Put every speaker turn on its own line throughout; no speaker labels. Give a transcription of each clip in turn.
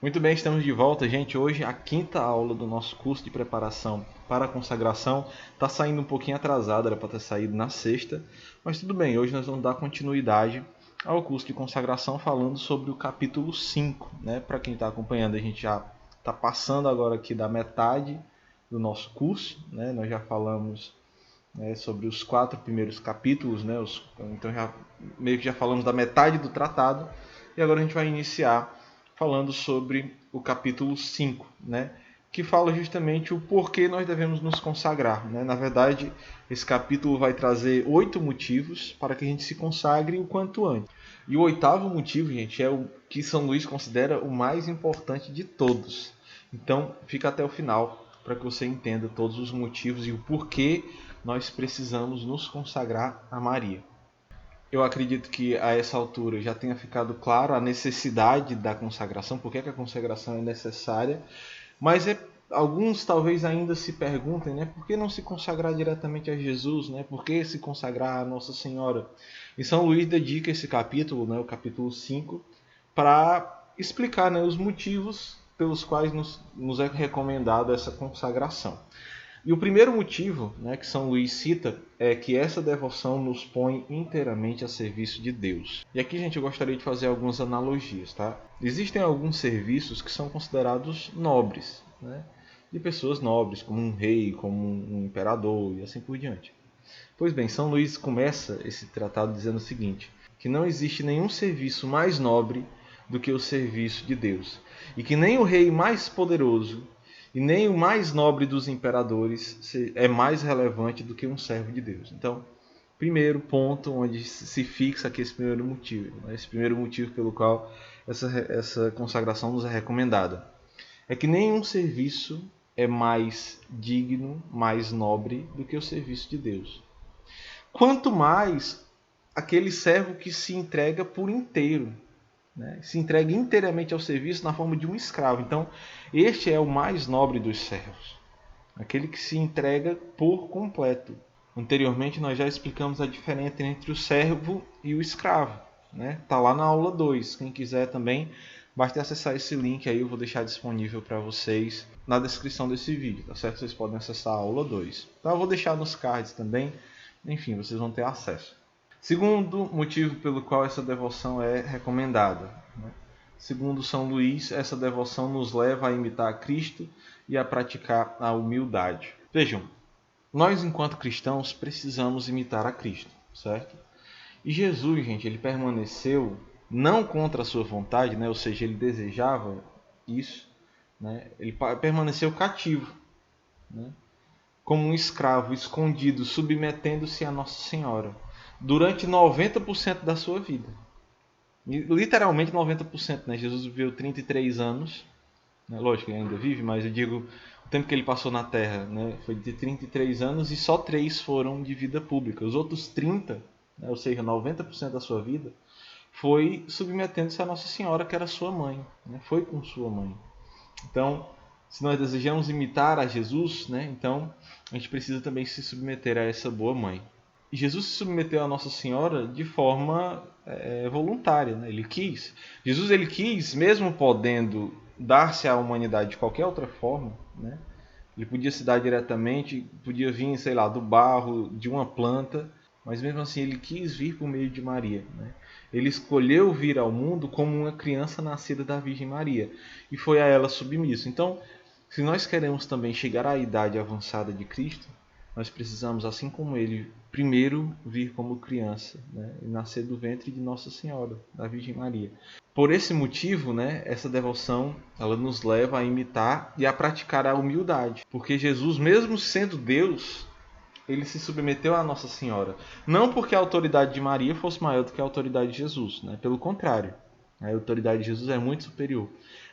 Muito bem, estamos de volta, gente. Hoje a quinta aula do nosso curso de preparação para a consagração está saindo um pouquinho atrasada, era para ter saído na sexta, mas tudo bem, hoje nós vamos dar continuidade ao curso de consagração falando sobre o capítulo 5. Para quem está acompanhando, a gente já está passando agora aqui da metade do nosso curso, nós já falamos sobre os 4 primeiros capítulos, então meio que já falamos da metade do tratado, e agora a gente vai iniciar falando sobre o capítulo 5, que fala justamente o porquê nós devemos nos consagrar. Na verdade, esse capítulo vai trazer 8 motivos para que a gente se consagre o quanto antes. E o 8º motivo, gente, é o que São Luís considera o mais importante de todos. Então, fica até o final para que você entenda todos os motivos e o porquê nós precisamos nos consagrar a Maria. Eu acredito que a essa altura já tenha ficado claro a necessidade da consagração, por que a consagração é necessária, mas alguns talvez ainda se perguntem, por que não se consagrar diretamente a Jesus, por que se consagrar a Nossa Senhora? E São Luís dedica esse capítulo, o capítulo 5, para explicar os motivos pelos quais nos é recomendada essa consagração. E o primeiro motivo que São Luís cita é que essa devoção nos põe inteiramente a serviço de Deus. E aqui, gente, eu gostaria de fazer algumas analogias. Existem alguns serviços que são considerados nobres, de pessoas nobres, como um rei, como um imperador e assim por diante. Pois bem, São Luís começa esse tratado dizendo o seguinte, que não existe nenhum serviço mais nobre do que o serviço de Deus, e que nem o rei mais poderoso e nem o mais nobre dos imperadores é mais relevante do que um servo de Deus. Então, primeiro ponto onde se fixa aqui esse primeiro motivo, esse primeiro motivo pelo qual essa consagração nos é recomendada, é que nenhum serviço é mais digno, mais nobre do que o serviço de Deus. Quanto mais aquele servo que se entrega por inteiro, se entrega inteiramente ao serviço na forma de um escravo. Então, este é o mais nobre dos servos, aquele que se entrega por completo. Anteriormente, nós já explicamos a diferença entre o servo e o escravo. Está lá na aula 2. Quem quiser também, basta acessar esse link aí, eu vou deixar disponível para vocês na descrição desse vídeo, tá certo? Vocês podem acessar a aula 2. Então, eu vou deixar nos cards também, enfim, vocês vão ter acesso. Segundo motivo pelo qual essa devoção é recomendada. Segundo São Luís, essa devoção nos leva a imitar a Cristo e a praticar a humildade. Vejam, nós enquanto cristãos precisamos imitar a Cristo, certo? E Jesus, gente, ele permaneceu não contra a sua vontade, ou seja, ele desejava isso, ele permaneceu cativo, como um escravo escondido, submetendo-se a Nossa Senhora durante 90% da sua vida. Literalmente 90%, Jesus viveu 33 anos, lógico que ele ainda vive, mas eu digo o tempo que ele passou na Terra, foi de 33 anos e só 3 foram de vida pública. Os outros 30, ou seja, 90% da sua vida, foi submetendo-se a Nossa Senhora, que era sua mãe, foi com sua mãe. Então, se nós desejamos imitar a Jesus, então a gente precisa também se submeter a essa boa mãe. E Jesus se submeteu a Nossa Senhora de forma voluntária, ele quis. Jesus ele quis, mesmo podendo dar-se à humanidade de qualquer outra forma, ele podia se dar diretamente, podia vir, do barro, de uma planta, mas mesmo assim ele quis vir por meio de Maria. Ele escolheu vir ao mundo como uma criança nascida da Virgem Maria e foi a ela submisso. Então, se nós queremos também chegar à idade avançada de Cristo, nós precisamos, assim como ele, primeiro vir como criança, e nascer do ventre de Nossa Senhora, da Virgem Maria. Por esse motivo, essa devoção ela nos leva a imitar e a praticar a humildade. Porque Jesus, mesmo sendo Deus, ele se submeteu a Nossa Senhora. Não porque a autoridade de Maria fosse maior do que a autoridade de Jesus. Pelo contrário, a autoridade de Jesus é muito superior.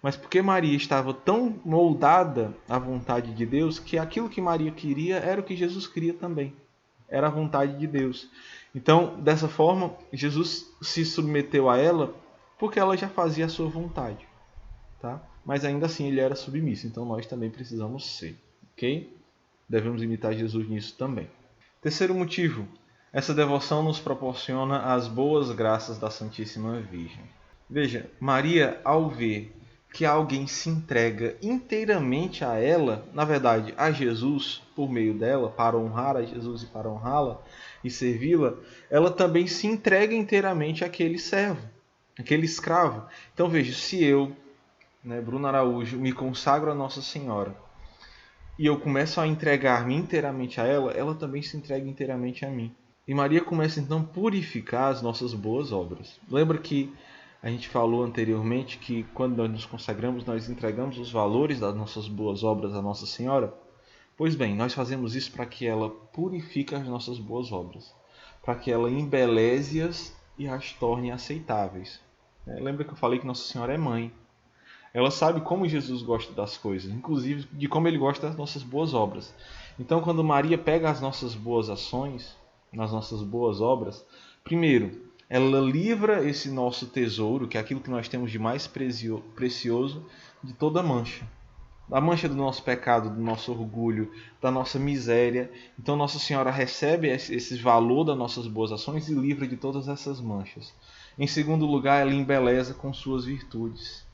Mas porque Maria estava tão moldada à vontade de Deus que aquilo que Maria queria era o que Jesus queria também. Era a vontade de Deus. Então, dessa forma, Jesus se submeteu a ela porque ela já fazia a sua vontade. Mas ainda assim ele era submisso. Então nós também precisamos ser. Ok? Devemos imitar Jesus nisso também. Terceiro motivo. Essa devoção nos proporciona as boas graças da Santíssima Virgem. Veja, Maria, ao ver que alguém se entrega inteiramente a ela, na verdade, a Jesus, por meio dela, para honrar a Jesus e para honrá-la e servi-la, ela também se entrega inteiramente àquele servo, àquele escravo. Então veja, se eu, Bruno Araújo, me consagro a Nossa Senhora e eu começo a entregar-me inteiramente a ela, ela também se entrega inteiramente a mim. E Maria começa então a purificar as nossas boas obras. Lembra que a gente falou anteriormente que quando nós nos consagramos, nós entregamos os valores das nossas boas obras à Nossa Senhora? Pois bem, nós fazemos isso para que ela purifique as nossas boas obras, para que ela embeleze-as e as torne aceitáveis. Lembra que eu falei que Nossa Senhora é mãe? Ela sabe como Jesus gosta das coisas, inclusive de como ele gosta das nossas boas obras. Então, quando Maria pega as nossas boas ações, nas nossas boas obras, primeiro, ela livra esse nosso tesouro, que é aquilo que nós temos de mais precioso, de toda mancha. Da mancha do nosso pecado, do nosso orgulho, da nossa miséria. Então Nossa Senhora recebe esse valor das nossas boas ações e livra de todas essas manchas. Em segundo lugar, ela embeleza com suas virtudes,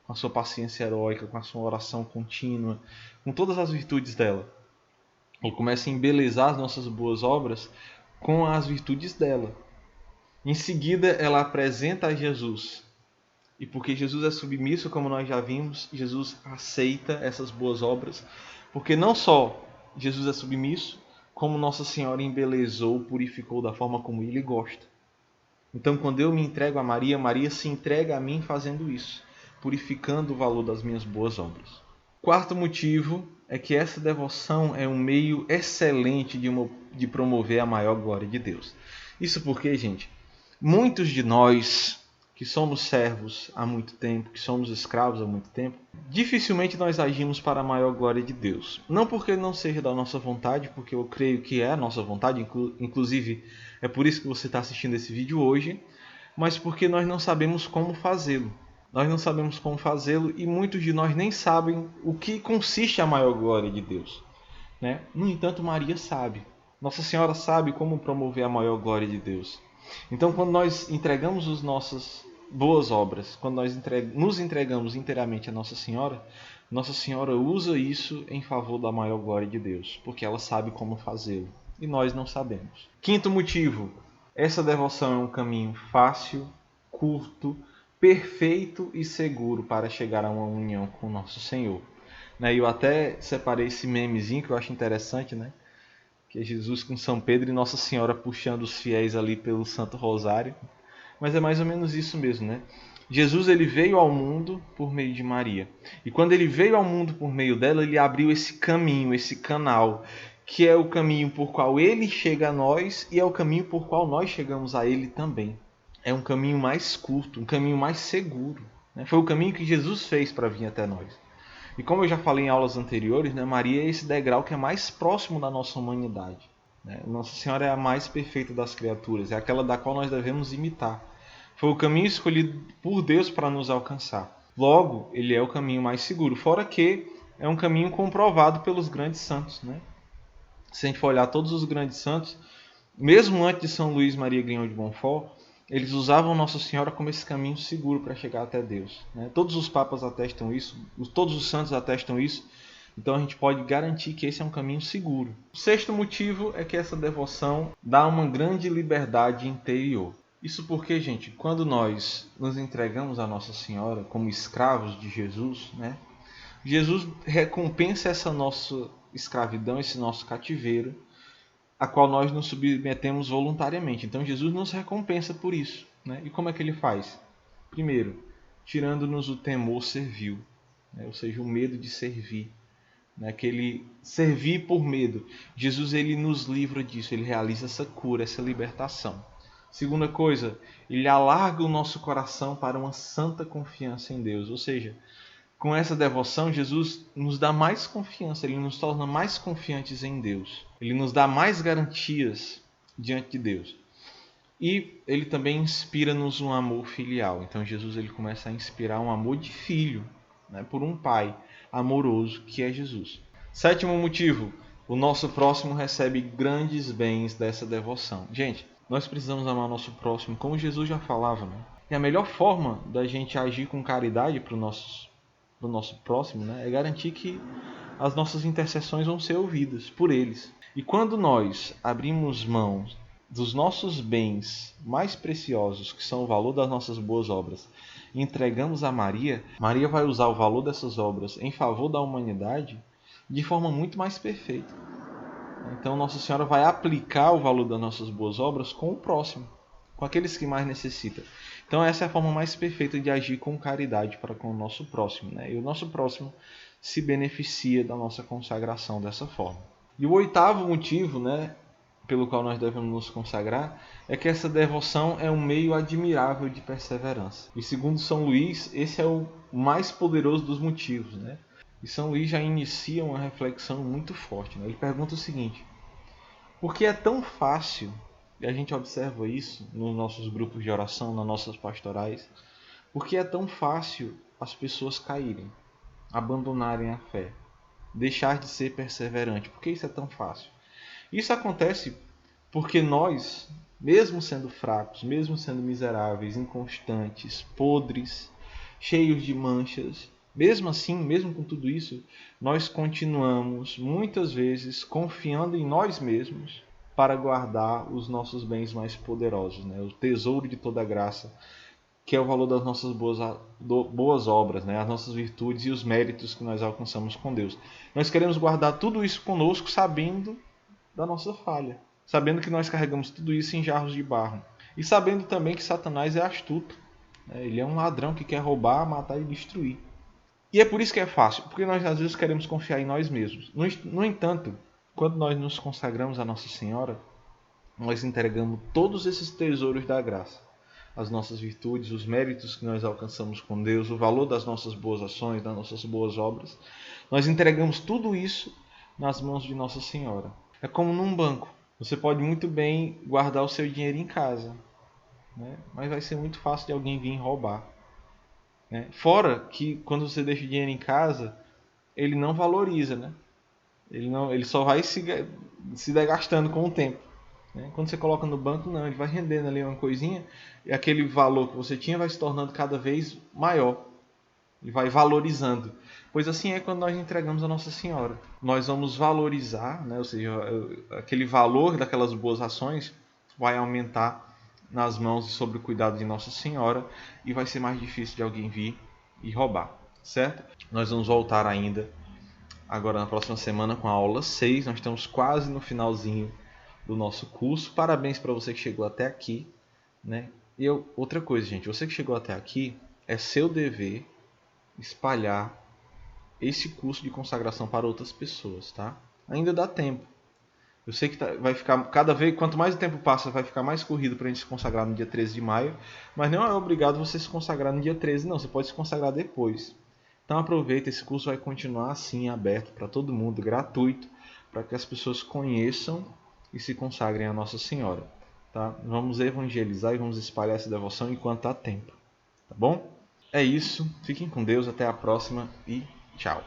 com a sua paciência heróica, com a sua oração contínua, com todas as virtudes dela. Ela começa a embelezar as nossas boas obras com as virtudes dela. Em seguida, ela apresenta a Jesus. E porque Jesus é submisso, como nós já vimos, Jesus aceita essas boas obras. Porque não só Jesus é submisso, como Nossa Senhora embelezou, purificou da forma como Ele gosta. Então, quando eu me entrego a Maria, Maria se entrega a mim fazendo isso, purificando o valor das minhas boas obras. Quarto motivo é que essa devoção é um meio excelente de promover a maior glória de Deus. Isso porque, gente, muitos de nós que somos servos há muito tempo, que somos escravos há muito tempo, dificilmente nós agimos para a maior glória de Deus. Não porque não seja da nossa vontade, porque eu creio que é a nossa vontade, inclusive é por isso que você está assistindo esse vídeo hoje, mas porque nós não sabemos como fazê-lo. Nós não sabemos como fazê-lo e muitos de nós nem sabem o que consiste a maior glória de Deus. No entanto, Maria sabe. Nossa Senhora sabe como promover a maior glória de Deus. Então, quando nós entregamos as nossas boas obras, quando nós nos entregamos inteiramente a Nossa Senhora usa isso em favor da maior glória de Deus, porque ela sabe como fazê-lo e nós não sabemos. Quinto motivo, essa devoção é um caminho fácil, curto, perfeito e seguro para chegar a uma união com o nosso Senhor. Eu até separei esse memezinho que eu acho interessante, que é Jesus com São Pedro e Nossa Senhora puxando os fiéis ali pelo Santo Rosário. Mas é mais ou menos isso mesmo, Jesus ele veio ao mundo por meio de Maria. E quando ele veio ao mundo por meio dela, ele abriu esse caminho, esse canal, que é o caminho por qual ele chega a nós e é o caminho por qual nós chegamos a ele também. É um caminho mais curto, um caminho mais seguro. Foi o caminho que Jesus fez para vir até nós. E como eu já falei em aulas anteriores, Maria é esse degrau que é mais próximo da nossa humanidade. Nossa Senhora é a mais perfeita das criaturas, é aquela da qual nós devemos imitar. Foi o caminho escolhido por Deus para nos alcançar. Logo, ele é o caminho mais seguro, fora que é um caminho comprovado pelos grandes santos. Se a gente for olhar todos os grandes santos, mesmo antes de São Luís Maria Grignion de Montfort, eles usavam Nossa Senhora como esse caminho seguro para chegar até Deus. Todos os papas atestam isso, todos os santos atestam isso, então a gente pode garantir que esse é um caminho seguro. O sexto motivo é que essa devoção dá uma grande liberdade interior. Isso porque, gente, quando nós nos entregamos a Nossa Senhora como escravos de Jesus, Jesus recompensa essa nossa escravidão, esse nosso cativeiro, a qual nós nos submetemos voluntariamente. Então Jesus nos recompensa por isso. E como é que ele faz? Primeiro, tirando-nos o temor servil, ou seja, o medo de servir. Aquele servir por medo. Jesus ele nos livra disso, ele realiza essa cura, essa libertação. Segunda coisa, ele alarga o nosso coração para uma santa confiança em Deus. Ou seja, com essa devoção, Jesus nos dá mais confiança, ele nos torna mais confiantes em Deus. Ele nos dá mais garantias diante de Deus. E ele também inspira-nos um amor filial. Então Jesus ele começa a inspirar um amor de filho, por um pai amoroso que é Jesus. Sétimo motivo, o nosso próximo recebe grandes bens dessa devoção. Gente, nós precisamos amar nosso próximo, como Jesus já falava. E a melhor forma da gente agir com caridade para os nossos do nosso próximo, né, é garantir que as nossas intercessões vão ser ouvidas por eles. E quando nós abrimos mão dos nossos bens mais preciosos, que são o valor das nossas boas obras, e entregamos a Maria, Maria vai usar o valor dessas obras em favor da humanidade de forma muito mais perfeita. Então Nossa Senhora vai aplicar o valor das nossas boas obras com o próximo, com aqueles que mais necessitam. Então essa é a forma mais perfeita de agir com caridade para com o nosso próximo, né? E o nosso próximo se beneficia da nossa consagração dessa forma. E o oitavo motivo, né, pelo qual nós devemos nos consagrar, é que essa devoção é um meio admirável de perseverança. E segundo São Luís, esse é o mais poderoso dos motivos, né? E São Luís já inicia uma reflexão muito forte, né? Ele pergunta o seguinte: por que é tão fácil, e a gente observa isso nos nossos grupos de oração, nas nossas pastorais, por que é tão fácil as pessoas caírem, abandonarem a fé, deixar de ser perseverante? Por que isso é tão fácil? Isso acontece porque nós, mesmo sendo fracos, mesmo sendo miseráveis, inconstantes, podres, cheios de manchas, mesmo assim, mesmo com tudo isso, nós continuamos muitas vezes confiando em nós mesmos para guardar os nossos bens mais poderosos, né? O tesouro de toda a graça, que é o valor das nossas boas obras, né? As nossas virtudes e os méritos que nós alcançamos com Deus. Nós queremos guardar tudo isso conosco, sabendo da nossa falha, sabendo que nós carregamos tudo isso em jarros de barro, e sabendo também que Satanás é astuto, né? Ele é um ladrão que quer roubar, matar e destruir. E é por isso que é fácil, porque nós às vezes queremos confiar em nós mesmos. No entanto, quando nós nos consagramos a Nossa Senhora, nós entregamos todos esses tesouros da graça, as nossas virtudes, os méritos que nós alcançamos com Deus, o valor das nossas boas ações, das nossas boas obras. Nós entregamos tudo isso nas mãos de Nossa Senhora. É como num banco. Você pode muito bem guardar o seu dinheiro em casa, né? Mas vai ser muito fácil de alguém vir roubar, né? Fora que quando você deixa o dinheiro em casa, ele não valoriza, né? Ele só vai se desgastando com o tempo, né? Quando você coloca no banco, não, ele vai rendendo ali uma coisinha e aquele valor que você tinha vai se tornando cada vez maior e vai valorizando. Pois assim é quando nós entregamos a Nossa Senhora. Nós vamos valorizar, né? Ou seja, aquele valor daquelas boas ações vai aumentar nas mãos e sob o cuidado de Nossa Senhora e vai ser mais difícil de alguém vir e roubar, certo? Nós vamos voltar ainda agora na próxima semana com a aula 6. Nós estamos quase no finalzinho do nosso curso. Parabéns para você que chegou até aqui, né? E outra coisa, gente, você que chegou até aqui, é seu dever espalhar esse curso de consagração para outras pessoas, tá? Ainda dá tempo. Eu sei que vai ficar cada vez, quanto mais o tempo passa, vai ficar mais corrido para a gente se consagrar no dia 13 de maio, mas não é obrigado você se consagrar no dia 13, não, você pode se consagrar depois. Então aproveita, esse curso vai continuar assim, aberto para todo mundo, gratuito, para que as pessoas conheçam e se consagrem a Nossa Senhora, tá? Vamos evangelizar e vamos espalhar essa devoção enquanto há tempo, tá bom? É isso, fiquem com Deus, até a próxima e tchau!